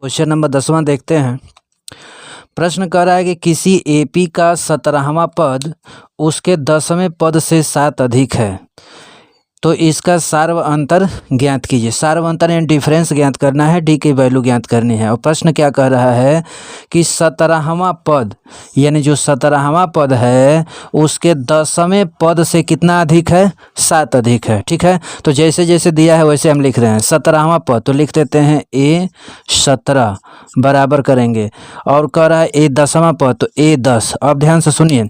Question number 10वां देखते हैं। प्रश्न कह रहा है कि किसी एपी का 17वां पद उसके 10वें पद से 7 अधिक है, तो इसका सार्व अंतर ज्ञात कीजिए। सार्व अंतर यानी डिफरेंस ज्ञात करना है, डी की वैल्यू ज्ञात करनी है। और प्रश्न क्या कह रहा है कि 17वां पद यानी जो 17वां पद है उसके 10वें पद से कितना अधिक है? 7 अधिक है। ठीक है, तो जैसे जैसे दिया है वैसे हम लिख रहे हैं। 17वां पद तो लिख देते हैं ए 17 बराबर करेंगे, और कह रहा है ए 10वां पद तो ए 10। अब ध्यान से सुनिए,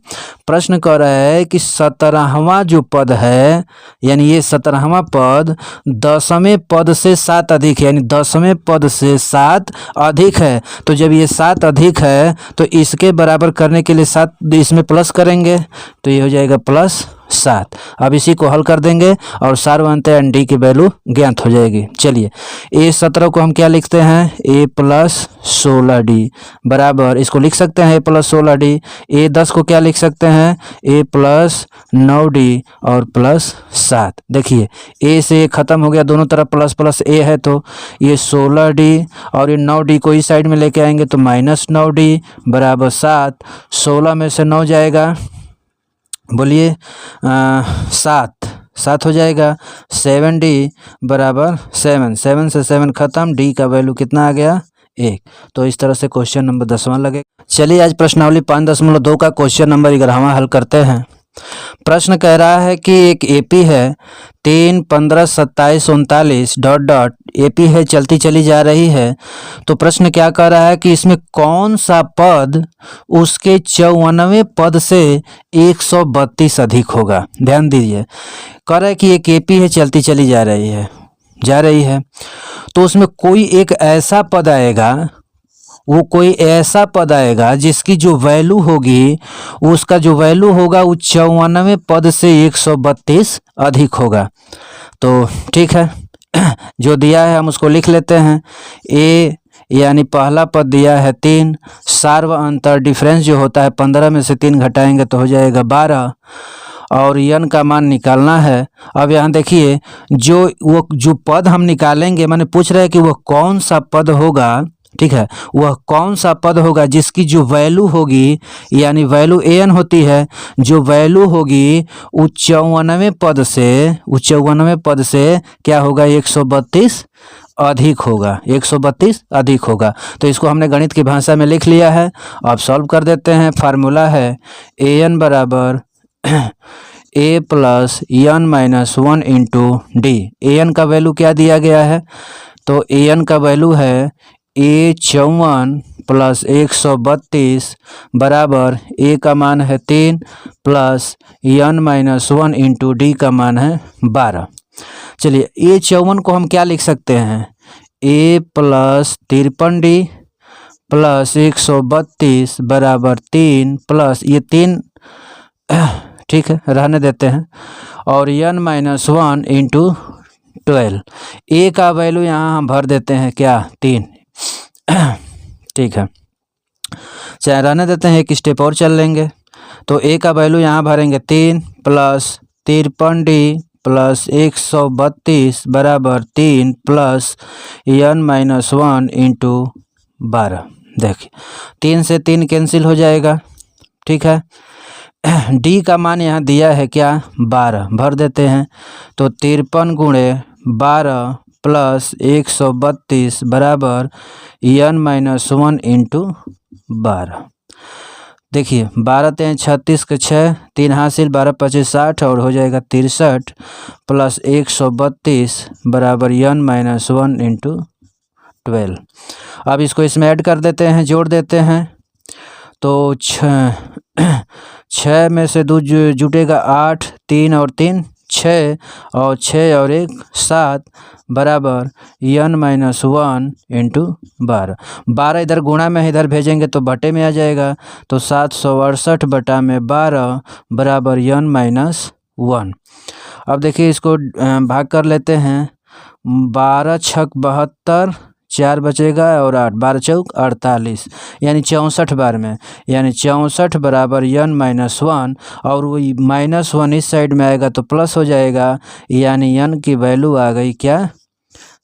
प्रश्न कह रहा है कि 17वां जो पद है यानी ये 17वां पद 10वें पद से 7 अधिक है, यानी 10वें पद से 7 अधिक है। तो जब ये 7 अधिक है तो इसके बराबर करने के लिए 7 इसमें प्लस करेंगे तो ये हो जाएगा +7। अब इसी को हल कर देंगे और सार्व अंतर यानी डी की वैल्यू ज्ञात हो जाएगी। चलिए ए 17 को हम क्या लिखते हैं? ए +16d बराबर, इसको लिख सकते हैं ए +16d। ए 10 को क्या लिख सकते हैं? ए +9d और +7। देखिए ए से ख़त्म हो गया, दोनों तरफ प्लस प्लस ए है तो ये 16d और ये 9d को इस साइड में लेके आएंगे तो -9d बराबर 7। 16 में से 9 जाएगा, बोलिए 7 हो जाएगा। 7d बराबर 7, 7 से 7 खत्म, डी का वैल्यू कितना आ गया? 1। तो इस तरह से क्वेश्चन नंबर 10वां लगे। चलिए आज प्रश्नावली 5.2 का क्वेश्चन नंबर 11वां हल करते हैं। प्रश्न कह रहा है कि एक एपी है 3, 15, 27, 39 डॉट डॉट एपी है, चलती चली जा रही है। तो प्रश्न क्या कह रहा है कि इसमें कौन सा पद उसके 54वें पद से 132 अधिक होगा। ध्यान दीजिए, कह रहा है कि एक एपी है, चलती चली जा रही है तो उसमें कोई ऐसा पद आएगा जिसकी जो वैल्यू होगी, उसका जो वैल्यू होगा वो 54वें पद से 132 अधिक होगा। तो ठीक है, जो दिया है हम उसको लिख लेते हैं। ए यानी पहला पद दिया है 3, सार्व अंतर डिफरेंस जो होता है 15 में से 3 घटाएंगे तो हो जाएगा 12, और यन का मान निकालना है। अब यहाँ देखिए जो पद हम निकालेंगे, मैंने पूछ रहा है कि वह कौन सा पद होगा। ठीक है, वह कौन सा पद होगा जिसकी जो वैल्यू होगी, यानी वैल्यू an होती है, जो वैल्यू होगी वो 54वें पद से क्या होगा? 132 अधिक होगा, 132 अधिक होगा। तो इसको हमने गणित की भाषा में लिख लिया है। अब सॉल्व कर देते हैं। फार्मूला है an बराबर a + n - 1 into D. an का वैल्यू क्या दिया गया है? तो an का वैल्यू है ए 54 + 132 बराबर ए का मान है 3 + n - 1 इंटू डी का मान है 12। चलिए ए 54 को हम क्या लिख सकते हैं? ए + 53d + 132 बराबर 3 प्लस ये 3 ठीक है, रहने देते हैं, और n - 1 इंटू 12। ए का वैल्यू यहाँ हम भर देते हैं क्या? 3। ठीक है, चाहे रहने देते हैं, एक स्टेप और चल लेंगे। तो ए का वैल्यू यहाँ भरेंगे 3 + 53d + 132 बराबर 3 प्लस n - 1 इंटू 12। देखिए 3 से 3 कैंसिल हो जाएगा। ठीक है, डी का मान यहाँ दिया है क्या? 12 भर देते हैं। तो 53 × 12 + 132 बराबर n - 1 इंटू 12। देखिए 12 × 36 के 6, 3 हासिल, 12 × 25 60 और हो जाएगा 63 + 132 बराबर n - 1 इंटू 12। अब इसको इसमें ऐड कर देते हैं, जोड़ देते हैं। तो 6 में से 2 जुटेगा 8, 3 और 3 6, और 6 और 1 7 बराबर n - 1 इंटू 12। 12 इधर गुणा में इधर भेजेंगे तो बटे में आ जाएगा, तो 768 बटा में 12 बराबर n - 1। अब देखिए इसको भाग कर लेते हैं। 12 × 6 = 72, 4 बचेगा और 8, 12 × 4 = 48, यानी 64 बार में, यानी 64 बराबर n - 1, और वही -1 इस साइड में आएगा तो प्लस हो जाएगा, यानी n की वैल्यू आ गई क्या?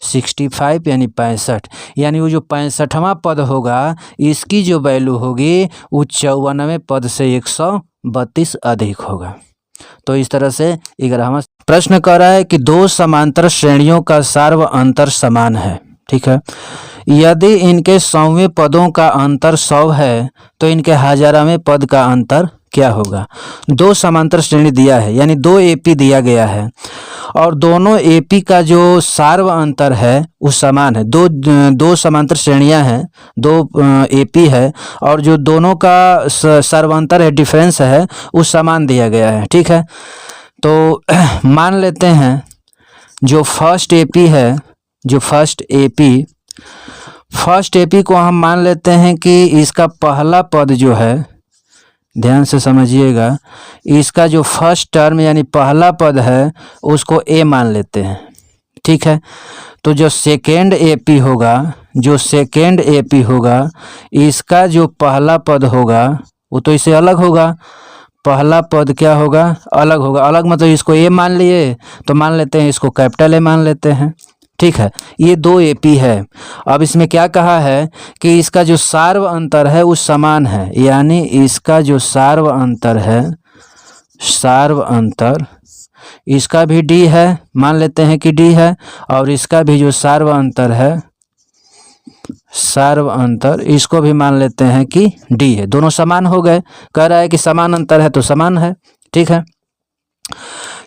65 यानी 65, यानी वो जो 65वां पद होगा इसकी जो वैल्यू होगी वो 94वें पद से 132 अधिक होगा। तो इस तरह से 11वां प्रश्न कह रहा है कि दो समांतर श्रेणियों का सार्व अंतर समान है। ठीक है, यदि इनके 100वें पदों का अंतर 100 है तो इनके 1000वें पद का अंतर क्या होगा। दो समांतर श्रेणी दिया है यानी दो एपी दिया गया है और दोनों एपी का जो सार्व अंतर है वो समान है। दो समांतर श्रेणियां हैं, दो एपी है और जो दोनों का सर्वांतर है, डिफरेंस है, वो समान दिया गया है। ठीक है, तो मान लेते हैं जो फर्स्ट एपी है, जो फर्स्ट एपी को हम मान लेते हैं कि इसका पहला पद जो है, ध्यान से समझिएगा, इसका जो फर्स्ट टर्म यानी पहला पद है उसको ए मान लेते हैं। ठीक है, तो जो सेकेंड एपी होगा इसका जो पहला पद होगा वो तो इससे अलग होगा। पहला पद क्या होगा, अलग होगा। अलग मतलब इसको ए मान लिए तो मान लेते हैं इसको कैपिटल ए मान लेते हैं। ठीक है, ये दो एपी है। अब इसमें क्या कहा है कि इसका जो सार्व अंतर है वो समान है, यानी इसका जो सार्व अंतर इसका भी डी है, मान लेते हैं कि डी है, और इसका भी जो सार्व अंतर इसको भी मान लेते हैं कि डी है। दोनों समान हो गए, कह रहा है कि समान अंतर है तो समान है। ठीक है,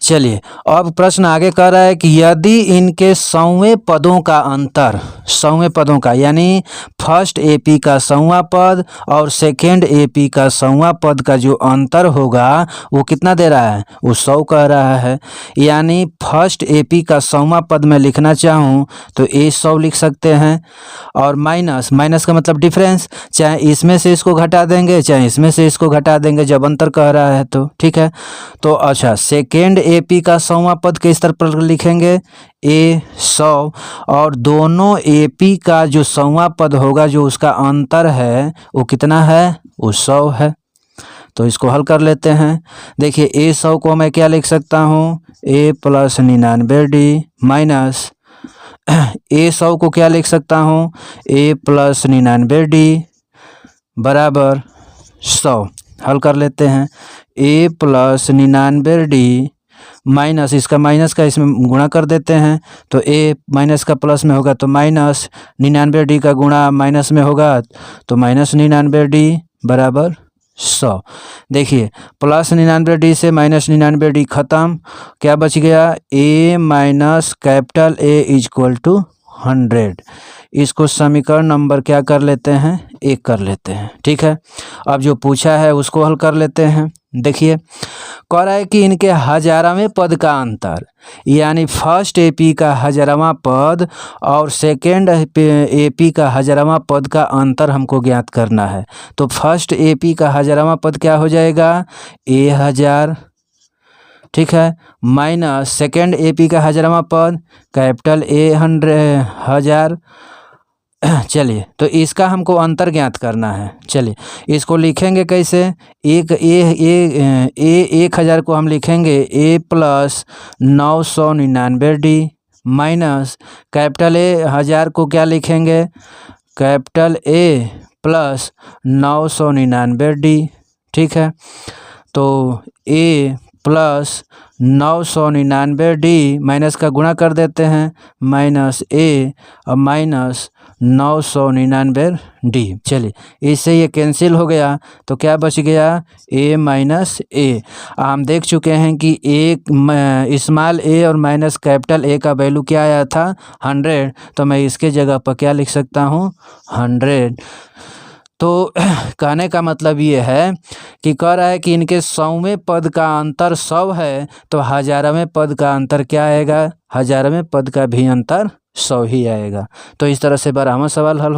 चलिए अब प्रश्न आगे कह रहा है कि यदि इनके 100वें पदों का अंतर, 100वें पदों का यानी फर्स्ट एपी का 100वां पद और सेकेंड एपी का 100वां पद का जो अंतर होगा वो कितना दे रहा है, वो 100 कह रहा है। यानी फर्स्ट एपी का 100वां पद में लिखना चाहूँ तो ए 100 लिख सकते हैं, और माइनस का मतलब डिफरेंस, चाहे इसमें से इसको घटा देंगे चाहे इसमें से इसको घटा देंगे जब अंतर कह रहा है तो। ठीक है, तो अच्छा सेकेंड एपी का 100वां पद किस तरह पर लिखेंगे, ए 100, और दोनों एपी का जो 100वां पद होगा जो उसका अंतर है वो कितना है, वो 100 है। तो इसको हल कर लेते हैं। देखिए ए 100 को मैं क्या लिख सकता हूँ, ए प्लस 99D माइनस ए 100 को क्या लिख सकता हूँ, ए प्लस 99D बराबर 100। हल कर लेते हैं, ए प्लस 99D माइनस इसका माइनस का इसमें गुणा कर देते हैं तो ए माइनस का प्लस में होगा तो माइनस 99D का गुणा माइनस में होगा तो माइनस 99D बराबर 100। देखिए प्लस 99D से माइनस 99D खत्म, क्या बच गया, A minus capital A is equal to 100। इसको समीकरण नंबर क्या कर लेते हैं, 1 कर लेते हैं। ठीक है, अब जो पूछा है उसको हल कर लेते हैं। देखिए कह रहा है कि इनके 1000वें पद का अंतर, यानी फर्स्ट एपी का 1000वां पद और सेकेंड एपी का 1000वां पद का अंतर हमको ज्ञात करना है। तो फर्स्ट एपी का 1000वां पद क्या हो जाएगा, ए 1000। ठीक है, माइनस सेकेंड एपी का 1000वां पद कैपिटल ए 1000। चलिए तो इसका हमको अंतर ज्ञात करना है। चलिए इसको लिखेंगे कैसे, 1000 को हम लिखेंगे A plus 999D minus capital A 1000 को क्या लिखेंगे, कैपिटल ए प्लस 999D। ठीक है, तो ए प्लस 999D माइनस का गुणा कर देते हैं, माइनस ए और माइनस 999D। चलिए इससे ये कैंसिल हो गया तो क्या बच गया, ए माइनस ए। हम देख चुके हैं कि एक स्मॉल ए और माइनस कैपिटल ए का वैल्यू क्या आया था, 100, तो मैं इसके जगह पर क्या लिख सकता हूँ, 100। तो कहने का मतलब ये है कि कह रहा है कि इनके 100वें पद का अंतर 100 है तो 1000वें पद का अंतर क्या आएगा, 1000वें पद का भी अंतर 100 ही आएगा। तो इस तरह से 12वां सवाल हल हो